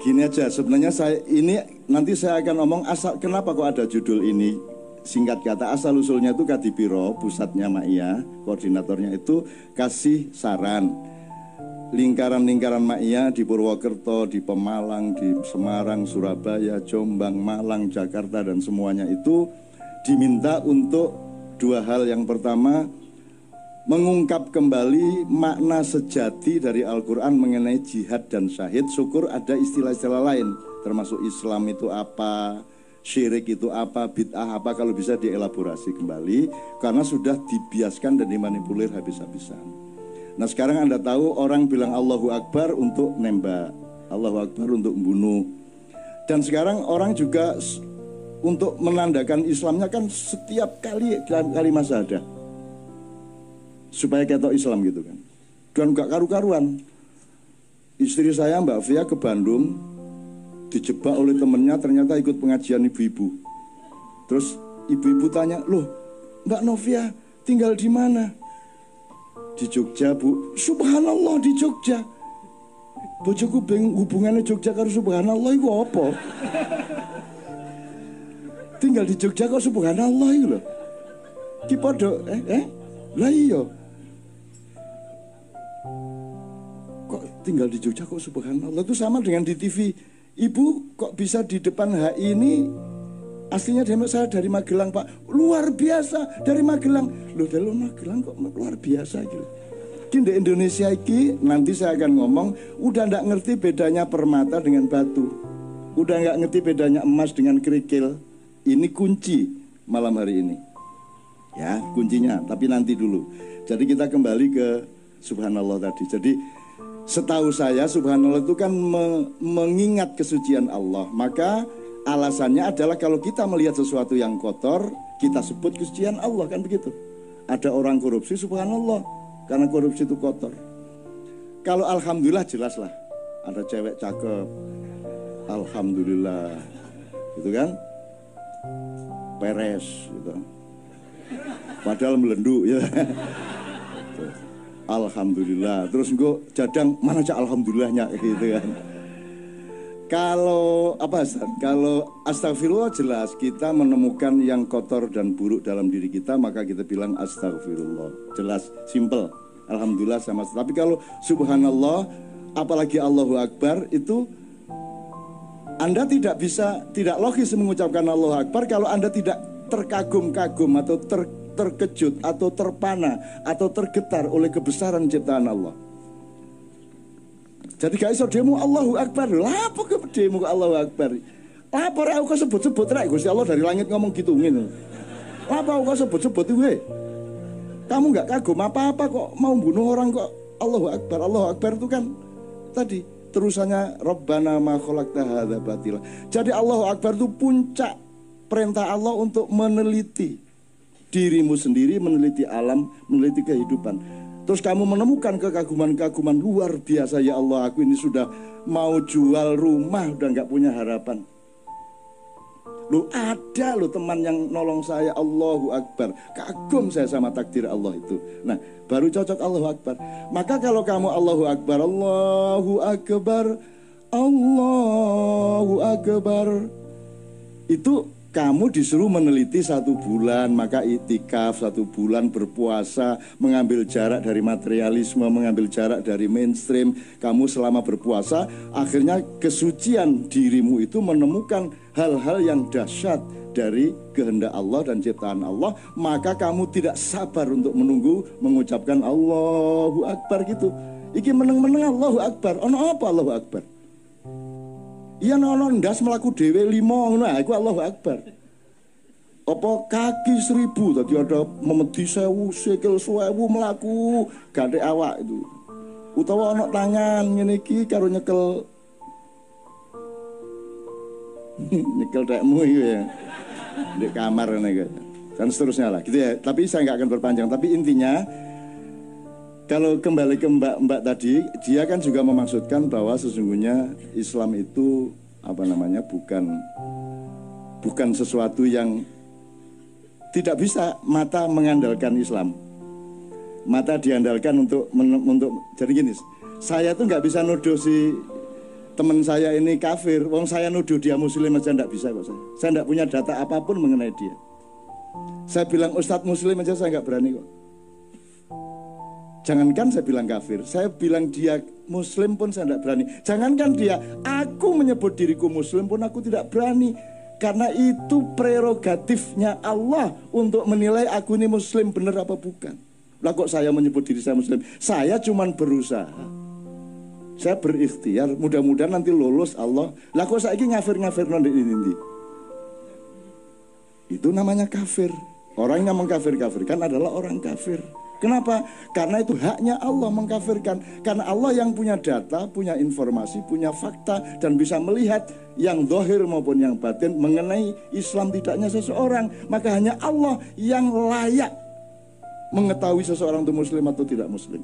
Gini aja, sebenarnya nanti saya akan ngomong asal kenapa kok ada judul ini. Singkat kata, asal usulnya itu Kadipiro, pusatnya Ma'iyah, koordinatornya itu kasih saran. Lingkaran-lingkaran Ma'iyah di Purwokerto, di Pemalang, di Semarang, Surabaya, Jombang, Malang, Jakarta, dan semuanya itu diminta untuk dua hal. Yang pertama, mengungkap kembali makna sejati dari Al-Quran mengenai jihad dan syahid. Syukur ada istilah-istilah lain, termasuk Islam itu apa, syirik itu apa, bid'ah apa, kalau bisa dielaborasi kembali, karena sudah dibiaskan dan dimanipulir habis-habisan. Nah sekarang Anda tahu orang bilang Allahu Akbar untuk nembak, Allahu Akbar untuk membunuh. Dan sekarang orang juga untuk menandakan Islamnya kan setiap kali masa ada, supaya ketok Islam gitu kan. Dan gak karu-karuan. Istri saya Mbak Fia ke Bandung, dijebak oleh temennya, ternyata ikut pengajian ibu-ibu. Terus ibu-ibu tanya, loh Mbak Novia tinggal di mana? Di Jogja Bu. Subhanallah, di Jogja. Bojoku bingung hubungannya Jogja karo subhanallah itu apa? Tinggal di Jogja kok subhanallah itu loh. Ki podo lah iya. Tinggal di Jogja kok subhanallah. Itu sama dengan di TV. Ibu kok bisa di depan HI ini, aslinya saya dari Magelang Pak. Luar biasa, dari Magelang. Loh dari Magelang kok luar biasa gitu. Di Indonesia ini nanti saya akan ngomong, udah nggak ngerti bedanya permata dengan batu, udah nggak ngerti bedanya emas dengan kerikil. Ini kunci malam hari ini. Ya kuncinya, tapi nanti dulu. Jadi kita kembali ke subhanallah tadi. Jadi setahu saya subhanallah itu kan mengingat kesucian Allah. Maka alasannya adalah kalau kita melihat sesuatu yang kotor, kita sebut kesucian Allah, kan begitu. Ada orang korupsi subhanallah, karena korupsi itu kotor. Kalau alhamdulillah jelas lah, ada cewek cakep, alhamdulillah, gitu kan, peres gitu. Padahal melenduk ya. Alhamdulillah. Terus gue jadang mana cak alhamdulillahnya gitu kan. Kalau kalau astagfirullah jelas kita menemukan yang kotor dan buruk dalam diri kita, maka kita bilang astagfirullah. Jelas, simple. Alhamdulillah sama. Tapi kalau subhanallah, apalagi Allahu Akbar, itu Anda tidak logis mengucapkan Allahu Akbar kalau Anda tidak terkagum-kagum atau terkejut atau terpana atau tergetar oleh kebesaran ciptaan Allah. Jadi gak iso demo Allahu Akbar. Lah apa ke demo Allahu Akbar? Apa ora kok sebut-sebut rek Gusti Allah dari langit ngomong gitu ngene. Apa kok sebut-sebut iki? Kamu gak kagum apa-apa kok mau bunuh orang kok Allahu Akbar. Allahu Akbar itu kan tadi terusannya Rabbana ma khalaqta hadza batila. Jadi Allahu Akbar itu puncak perintah Allah untuk meneliti dirimu sendiri, meneliti alam, meneliti kehidupan. Terus kamu menemukan kekaguman-kekaguman luar biasa. Ya Allah, aku ini sudah mau jual rumah, udah gak punya harapan. Loh ada loh teman yang nolong saya, Allahu Akbar. Kagum saya sama takdir Allah itu. Nah baru cocok Allahu Akbar. Maka kalau kamu Allahu Akbar, Allahu Akbar, Allahu Akbar, itu kamu disuruh meneliti 1 bulan, maka itikaf 1 bulan, berpuasa, mengambil jarak dari materialisme, mengambil jarak dari mainstream. Kamu selama berpuasa, akhirnya kesucian dirimu itu menemukan hal-hal yang dahsyat dari kehendak Allah dan ciptaan Allah. Maka kamu tidak sabar untuk menunggu mengucapkan Allahu Akbar gitu. Iki meneng-meneng Allahu Akbar. Ono apa Allahu Akbar? Iya nono ndas melaku dewe 5 ngono iku Allahu Akbar. Apa kaki 1000 tadi ada memedi 1000 sikil 1000 melaku gandhe awak itu. Utawa ana tangan ngene iki karo nyekel nyekel dekmu iki ya. Di kamar ngene iki. Dan seterusnya lah gitu ya. Tapi saya nggak akan berpanjang, tapi intinya kalau kembali ke Mbak tadi, dia kan juga memaksudkan bahwa sesungguhnya Islam itu bukan sesuatu yang tidak bisa mata mengandalkan Islam. Mata diandalkan untuk jadi gini. Saya tuh nggak bisa nuduh si teman saya ini kafir. Wong saya nuduh dia muslim aja nggak bisa kok saya. Saya nggak punya data apapun mengenai dia. Saya bilang ustadz muslim aja saya nggak berani kok. Jangankan saya bilang kafir, saya bilang dia muslim pun saya tidak berani. Jangankan dia, aku menyebut diriku muslim pun aku tidak berani. Karena itu prerogatifnya Allah untuk menilai aku ini muslim benar apa bukan. Lah kok saya menyebut diri saya muslim? Saya cuman berusaha. Saya berikhtiar, mudah-mudahan nanti lulus Allah. Lah kok saya ini ngafir-ngafir ini. Itu namanya kafir. Orang yang mengkafir-kafirkan adalah orang kafir. Kenapa? Karena itu haknya Allah mengkafirkan. Karena Allah yang punya data, punya informasi, punya fakta, dan bisa melihat yang zahir maupun yang batin mengenai Islam tidaknya seseorang. Maka hanya Allah yang layak mengetahui seseorang itu muslim atau tidak muslim.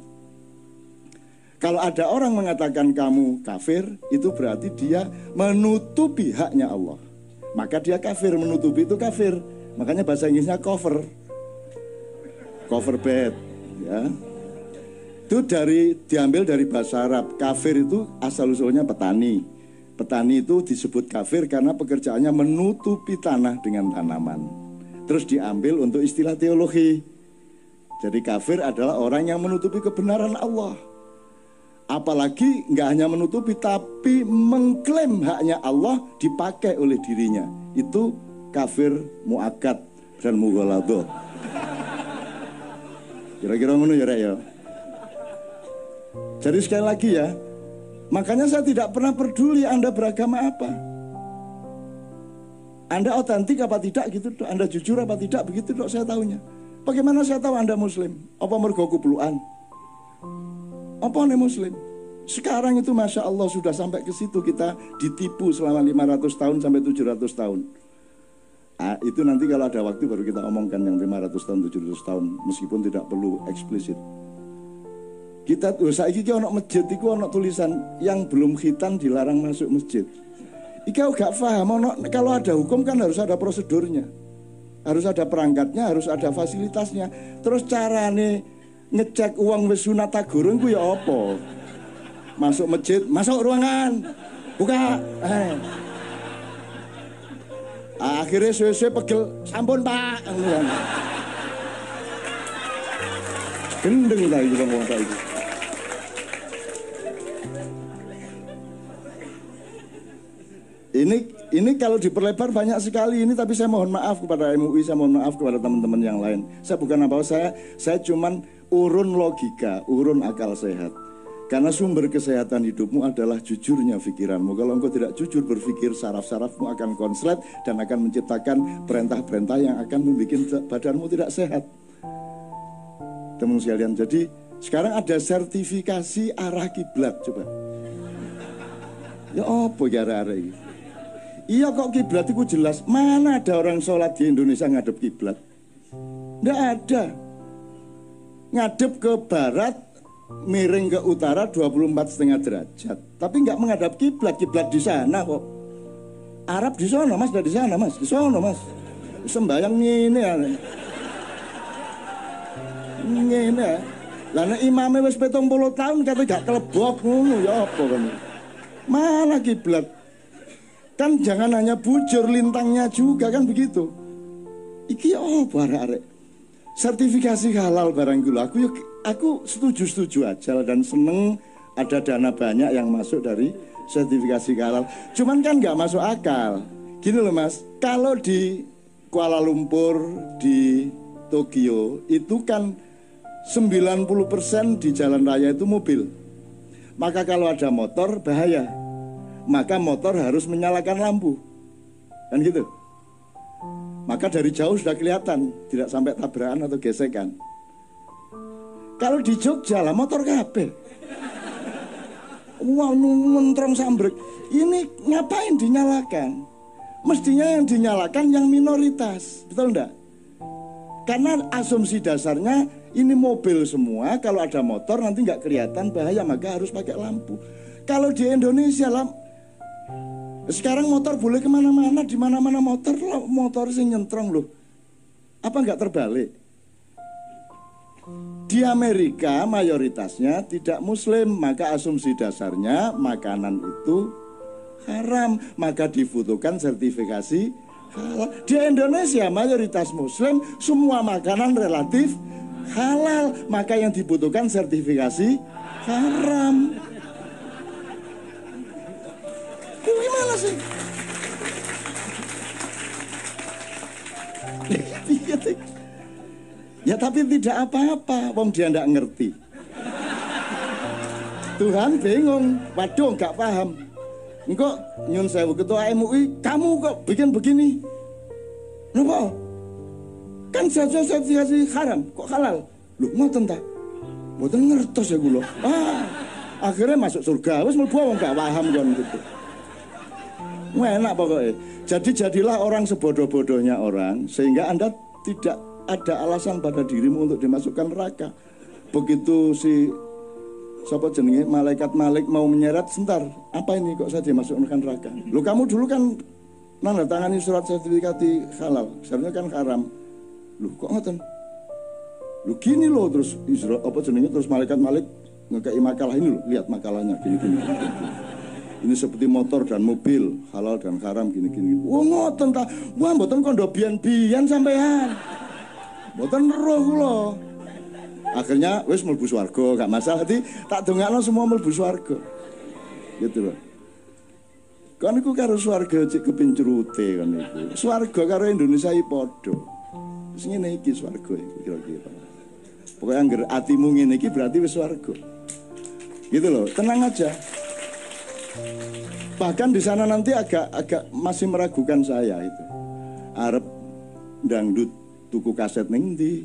Kalau ada orang mengatakan kamu kafir, itu berarti dia menutupi haknya Allah. Maka dia kafir, menutupi itu kafir. Makanya bahasa Inggrisnya cover bed. Ya, itu diambil dari bahasa Arab. Kafir itu asal usulnya petani. Petani itu disebut kafir karena pekerjaannya menutupi tanah dengan tanaman. Terus diambil untuk istilah teologi. Jadi kafir adalah orang yang menutupi kebenaran Allah. Apalagi nggak hanya menutupi tapi mengklaim haknya Allah dipakai oleh dirinya. Itu kafir muakkad dan mughaladhah. Kira-kira ngono ya Rek ya. Jadi sekali lagi ya, makanya saya tidak pernah peduli Anda beragama apa. Anda otentik apa tidak gitu dok. Anda jujur apa tidak begitu dok saya tahunya. Bagaimana saya tahu Anda muslim? Apa mergo kupluan? Apa Anda muslim? Sekarang itu Masya Allah sudah sampai ke situ, kita ditipu selama 500 tahun sampai 700 tahun. Itu nanti kalau ada waktu baru kita omongkan yang 500 tahun, 700 tahun, meskipun tidak perlu eksplisit. Kita saiki ki ono masjid iku ono tulisan yang belum khitan dilarang masuk masjid. Iki gak paham, kalau ada hukum kan harus ada prosedurnya. Harus ada perangkatnya, harus ada fasilitasnya. Terus carane ngecek uang wis sunat tagurung ku ya apa? Masuk masjid, masuk ruangan. Buka. Akhirnya suwe-suwe pegel, sampun Pak. Gendeng lah itu ngomong kayak gitu. Ini kalau diperlebar banyak sekali ini, tapi saya mohon maaf kepada MUI, saya mohon maaf kepada teman-teman yang lain. Saya bukan apa, saya cuman urun logika, urun akal sehat. Karena sumber kesehatan hidupmu adalah jujurnya pikiranmu. Kalau engkau tidak jujur berpikir, saraf-sarafmu akan konslet dan akan menciptakan perintah-perintah yang akan membuat badanmu tidak sehat. Teman sekalian, jadi sekarang ada sertifikasi arah kiblat, coba. Ya apa gara-gara ini? Iya kok kiblat itu jelas. Mana ada orang sholat di Indonesia ngadep kiblat? Nggak ada. Ngadep ke barat, miring ke utara 24,5 derajat. Tapi nggak menghadap kiblat. Kiblat di sana kok. Arab di sana mas, di sana mas, di sana mas. Sembayang ini ya. Ini ya. Lah imamnya wis 70 tahun kata gak kelebok ngono ya apa kan. Mana kiblat? Kan jangan hanya bujur lintangnya juga kan begitu. Iki apa arek-arek? Sertifikasi halal barang gula. Aku setuju aja dan seneng ada dana banyak yang masuk dari sertifikasi halal. Cuman kan nggak masuk akal. Gini loh mas, kalau di Kuala Lumpur, di Tokyo itu kan 90% di jalan raya itu mobil. Maka kalau ada motor bahaya. Maka motor harus menyalakan lampu. Kan gitu. Maka dari jauh sudah kelihatan, tidak sampai tabrakan atau gesekan. Kalau di Jogja lah motor kabel. Wah, mentrong sambrek. Ini ngapain dinyalakan? Mestinya yang dinyalakan yang minoritas. Betul enggak? Karena asumsi dasarnya ini mobil semua, kalau ada motor nanti nggak kelihatan bahaya, maka harus pakai lampu. Kalau di Indonesia lah, sekarang motor boleh kemana-mana, di mana-mana motor sih nyentrong loh. Apa nggak terbalik? Di Amerika mayoritasnya tidak muslim, maka asumsi dasarnya makanan itu haram, maka dibutuhkan sertifikasi halal. Di Indonesia mayoritas muslim, semua makanan relatif halal, maka yang dibutuhkan sertifikasi haram. Gimana sih? Ya tapi tidak apa-apa, wong dia ndak ngerti. Tuhan bingung, waduh nggak paham. Engkau nyun sewu ketua MUI, kamu kok bikin begini? Kenapa? Kan sertifikasi haram, kok halal? Loh ngoten ta? Mboten ngertos ya kula. Akhirnya masuk surga, wis mlebu wong nggak paham kon gitu. Enak pokoknya. Jadi jadilah orang sebodoh-bodohnya orang, sehingga Anda tidak ada alasan pada dirimu untuk dimasukkan neraka. Begitu si siapa jenenge malaikat Malik mau menyeret, sebentar, apa ini kok saya dimasukkan neraka? Lu kamu dulu kan nanda tangani surat sertifikasi halal, sebenarnya kan haram. Lu kok ngoten? Lu gini loh, terus Israel apa jenenge, terus malaikat Malik ngekei makalah ini loh, lihat makalahnya gini. Ini seperti motor dan mobil, halal dan haram gini. Wah ngoten ta. Wah mboten kondo bian-bian sampean. Mboten roh kula. Akhirnya wis mlebu swarga, gak masalah. Jadi tak dongakno semua mlebu swarga. Gitu loh. Kan iku karo swarga cek kepincurute kan iku. Swarga karo Indonesia iki padha. Wis ngene iki swarga iku kira-kira. Pokoke angger atimu ngene iki berarti wis swarga. Gitu loh, tenang aja. Bahkan di sana nanti agak masih meragukan saya itu. Arep dangdut tuku kaset ning ndi?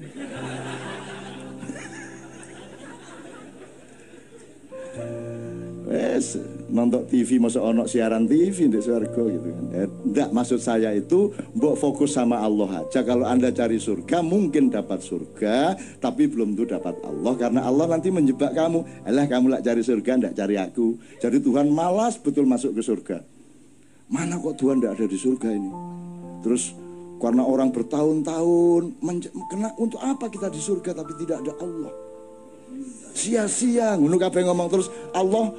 Wes nonton TV masa ono siaran TV di surga gitu kan. Enggak, maksud saya itu mbok fokus sama Allah aja. Kalau Anda cari surga mungkin dapat surga, tapi belum tentu dapat Allah, karena Allah nanti menjebak kamu. Alah kamu lah cari surga, ndak cari aku. Jadi Tuhan malas betul masuk ke surga. Mana kok Tuhan ndak ada di surga ini? Terus karena orang bertahun-tahun kena, untuk apa kita di surga tapi tidak ada Allah? Sia-sia ngono kabeh ngomong. Terus Allah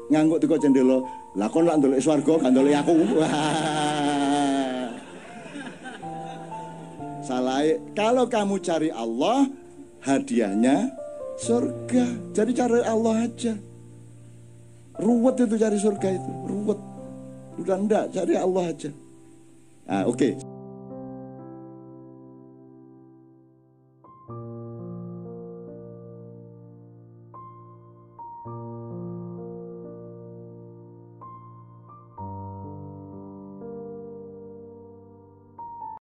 ngangguk teko jendela, lah kon lak ndelok swarga gak ndelok aku. Salah. Kalau kamu cari Allah, hadiahnya surga. Jadi cari Allah aja. Ruwet itu cari surga itu, ruwet. Udah ndak, cari Allah aja. Oke.